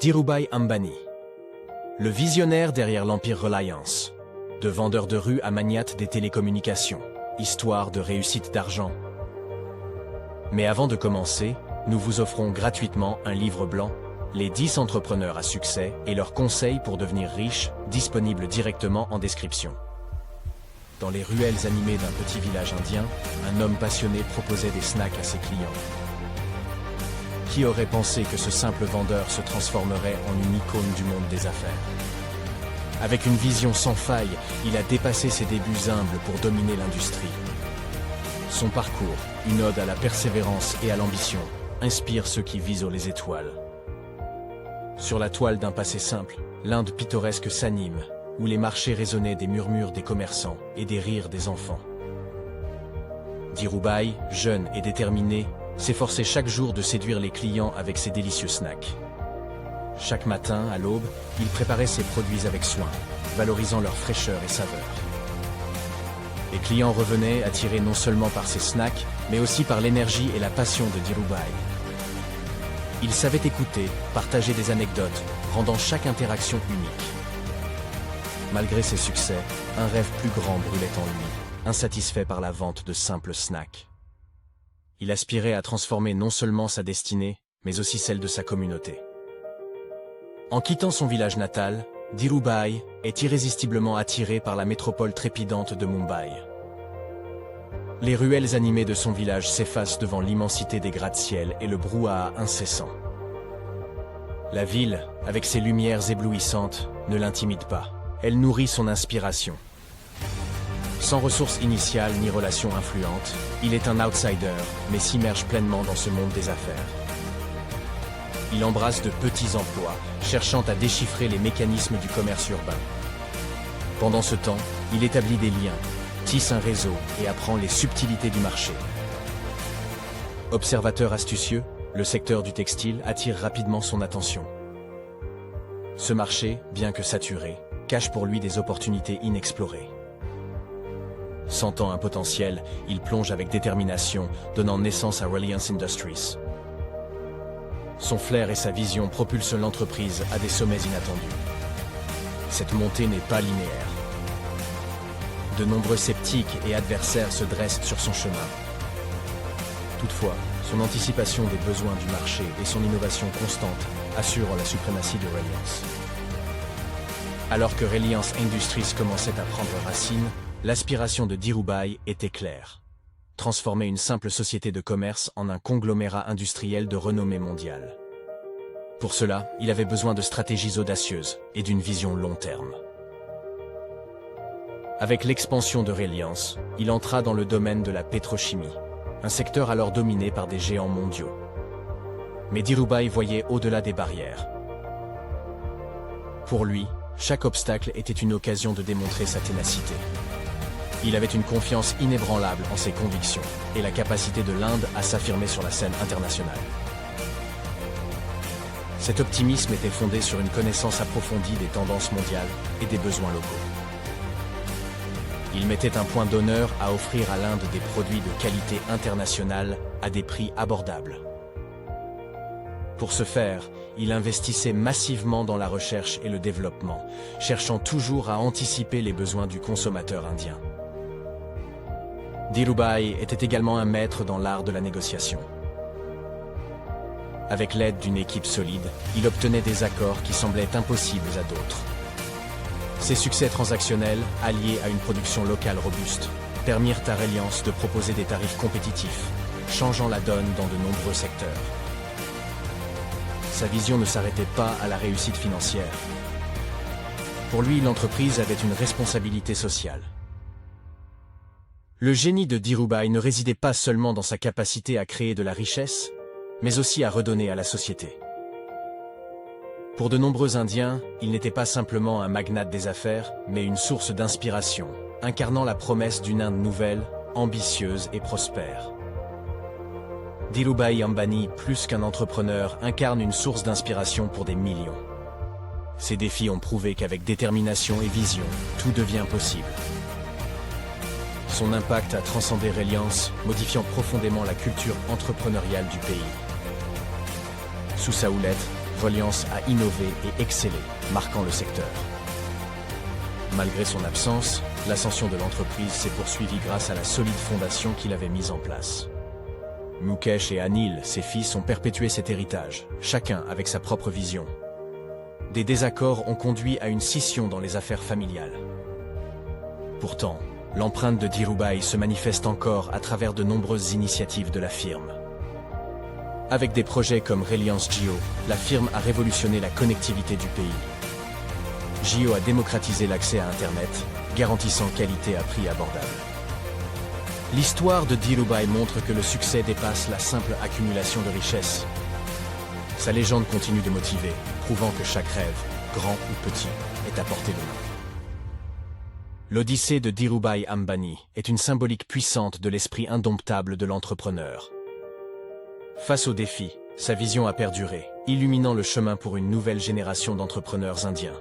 Dhirubhai Ambani, le visionnaire derrière l'empire Reliance, de vendeur de rue à magnate des télécommunications, histoire de réussite d'argent. Mais avant de commencer, nous vous offrons gratuitement un livre blanc, les 10 entrepreneurs à succès et leurs conseils pour devenir riches, disponible directement en description. Dans les ruelles animées d'un petit village indien, un homme passionné proposait des snacks à ses clients. Qui aurait pensé que ce simple vendeur se transformerait en une icône du monde des affaires? Avec une vision sans faille, il a dépassé ses débuts humbles pour dominer l'industrie. Son parcours, une ode à la persévérance et à l'ambition, inspire ceux qui visent les étoiles. Sur la toile d'un passé simple, l'Inde pittoresque s'anime, où les marchés résonnaient des murmures des commerçants et des rires des enfants. Dhirubhai, jeune et déterminé, s'efforçait chaque jour de séduire les clients avec ses délicieux snacks. Chaque matin, à l'aube, il préparait ses produits avec soin, valorisant leur fraîcheur et saveur. Les clients revenaient attirés non seulement par ses snacks, mais aussi par l'énergie et la passion de Dhirubhai. Il savait écouter, partager des anecdotes, rendant chaque interaction unique. Malgré ses succès, un rêve plus grand brûlait en lui, insatisfait par la vente de simples snacks. Il aspirait à transformer non seulement sa destinée, mais aussi celle de sa communauté. En quittant son village natal, Dhirubhai est irrésistiblement attiré par la métropole trépidante de Mumbai. Les ruelles animées de son village s'effacent devant l'immensité des gratte-ciel et le brouhaha incessant. La ville, avec ses lumières éblouissantes, ne l'intimide pas. Elle nourrit son inspiration. Sans ressources initiales ni relations influentes, il est un outsider, mais s'immerge pleinement dans ce monde des affaires. Il embrasse de petits emplois, cherchant à déchiffrer les mécanismes du commerce urbain. Pendant ce temps, il établit des liens, tisse un réseau et apprend les subtilités du marché. Observateur astucieux, le secteur du textile attire rapidement son attention. Ce marché, bien que saturé, cache pour lui des opportunités inexplorées. Sentant un potentiel, il plonge avec détermination, donnant naissance à Reliance Industries. Son flair et sa vision propulsent l'entreprise à des sommets inattendus. Cette montée n'est pas linéaire. De nombreux sceptiques et adversaires se dressent sur son chemin. Toutefois, son anticipation des besoins du marché et son innovation constante assurent la suprématie de Reliance. Alors que Reliance Industries commençait à prendre racine, l'aspiration de Dhirubhai était claire. Transformer une simple société de commerce en un conglomérat industriel de renommée mondiale. Pour cela, il avait besoin de stratégies audacieuses et d'une vision long terme. Avec l'expansion de Reliance, il entra dans le domaine de la pétrochimie, un secteur alors dominé par des géants mondiaux. Mais Dhirubhai voyait au-delà des barrières. Pour lui, chaque obstacle était une occasion de démontrer sa ténacité. Il avait une confiance inébranlable en ses convictions et la capacité de l'Inde à s'affirmer sur la scène internationale. Cet optimisme était fondé sur une connaissance approfondie des tendances mondiales et des besoins locaux. Il mettait un point d'honneur à offrir à l'Inde des produits de qualité internationale à des prix abordables. Pour ce faire, il investissait massivement dans la recherche et le développement, cherchant toujours à anticiper les besoins du consommateur indien. Dhirubhai était également un maître dans l'art de la négociation. Avec l'aide d'une équipe solide, il obtenait des accords qui semblaient impossibles à d'autres. Ses succès transactionnels, alliés à une production locale robuste, permirent à Reliance de proposer des tarifs compétitifs, changeant la donne dans de nombreux secteurs. Sa vision ne s'arrêtait pas à la réussite financière. Pour lui, l'entreprise avait une responsabilité sociale. Le génie de Dhirubhai ne résidait pas seulement dans sa capacité à créer de la richesse, mais aussi à redonner à la société. Pour de nombreux Indiens, il n'était pas simplement un magnate des affaires, mais une source d'inspiration, incarnant la promesse d'une Inde nouvelle, ambitieuse et prospère. Dhirubhai Ambani, plus qu'un entrepreneur, incarne une source d'inspiration pour des millions. Ces défis ont prouvé qu'avec détermination et vision, tout devient possible. Son impact a transcendé Reliance, modifiant profondément la culture entrepreneuriale du pays. Sous sa houlette, Reliance a innové et excellé, marquant le secteur. Malgré son absence, l'ascension de l'entreprise s'est poursuivie grâce à la solide fondation qu'il avait mise en place. Mukesh et Anil, ses fils, ont perpétué cet héritage, chacun avec sa propre vision. Des désaccords ont conduit à une scission dans les affaires familiales. Pourtant, l'empreinte de Dhirubhai se manifeste encore à travers de nombreuses initiatives de la firme. Avec des projets comme Reliance Jio, la firme a révolutionné la connectivité du pays. Jio a démocratisé l'accès à Internet, garantissant qualité à prix abordable. L'histoire de Dhirubhai montre que le succès dépasse la simple accumulation de richesses. Sa légende continue de motiver, prouvant que chaque rêve, grand ou petit, est à portée de main. L'Odyssée de Dhirubhai Ambani est une symbolique puissante de l'esprit indomptable de l'entrepreneur. Face aux défis, sa vision a perduré, illuminant le chemin pour une nouvelle génération d'entrepreneurs indiens.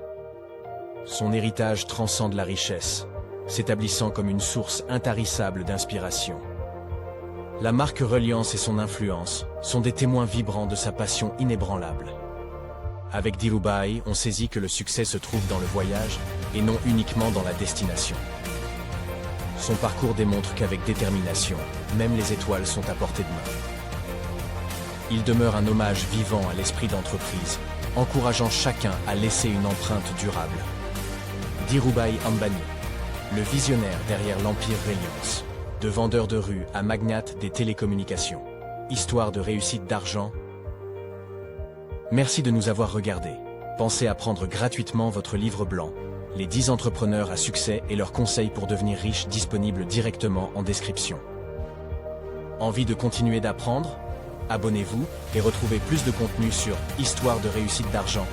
Son héritage transcende la richesse, s'établissant comme une source intarissable d'inspiration. La marque Reliance et son influence sont des témoins vibrants de sa passion inébranlable. Avec Dhirubhai, on saisit que le succès se trouve dans le voyage et non uniquement dans la destination. Son parcours démontre qu'avec détermination, même les étoiles sont à portée de main. Il demeure un hommage vivant à l'esprit d'entreprise, encourageant chacun à laisser une empreinte durable. Dhirubhai Ambani, le visionnaire derrière l'empire Reliance, de vendeur de rue à magnate des télécommunications. Histoire de réussite d'argent. Merci de nous avoir regardés. Pensez à prendre gratuitement votre livre blanc, les 10 entrepreneurs à succès et leurs conseils pour devenir riches, disponible directement en description. Envie de continuer d'apprendre? Abonnez-vous et retrouvez plus de contenu sur Histoire de réussite d'argent.